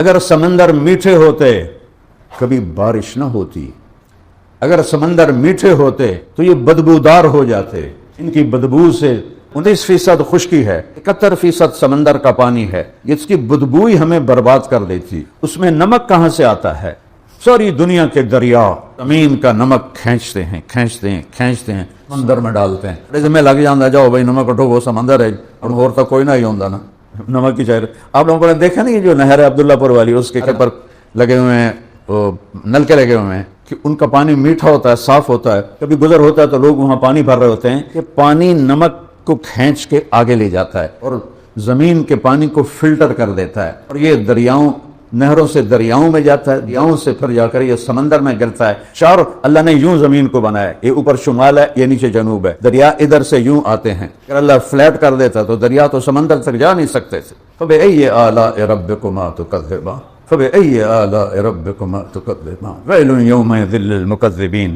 اگر سمندر میٹھے ہوتے کبھی بارش نہ ہوتی، اگر سمندر میٹھے ہوتے تو یہ بدبودار ہو جاتے۔ ان کی بدبو سے 19% خشکی ہے، 71% سمندر کا پانی ہے، جس کی بدبو ہی ہمیں برباد کر دیتی۔ اس میں نمک کہاں سے آتا ہے؟ ساری دنیا کے دریا زمین کا نمک کھینچتے ہیں سمندر میں ڈالتے ہیں۔ اس میں لگ جانا جاؤ بھائی نمک اٹھو، وہ سمندر ہے اور تو کوئی نہ ہی ہوتا نا نمک کی چہرے۔ آپ لوگوں نے دیکھا نہیں جو نہر ہے عبداللہ پور والی، اس کے اوپر لگے ہوئے ہیں نلکے لگے ہوئے ہیں کہ ان کا پانی میٹھا ہوتا ہے، صاف ہوتا ہے۔ کبھی گزر ہوتا ہے تو لوگ وہاں پانی بھر رہے ہوتے ہیں کہ پانی نمک کو کھینچ کے آگے لے جاتا ہے اور زمین کے پانی کو فلٹر کر دیتا ہے، اور یہ دریاؤں نہروں سے دریاؤں میں جاتا ہے، دریاؤں سے پھر جا کر یہ سمندر میں گرتا ہے۔ چاروں اللہ نے یوں زمین کو بنایا، یہ اوپر شمال ہے، یہ نیچے جنوب ہے، دریا ادھر سے یوں آتے ہیں۔ اگر اللہ فلیٹ کر دیتا تو دریا تو سمندر تک جا نہیں سکتے تھے۔ فَبِأَيِّ آلَاءِ رَبِّكُمَا تُكَذِّبَانِ فَبِأَيِّ آلَاءِ رَبِّكُمَا تُكَذِّبَانِ وَيْلٌ يَوْمَئِذٍ لِّلْمُكَذِّبِينَ۔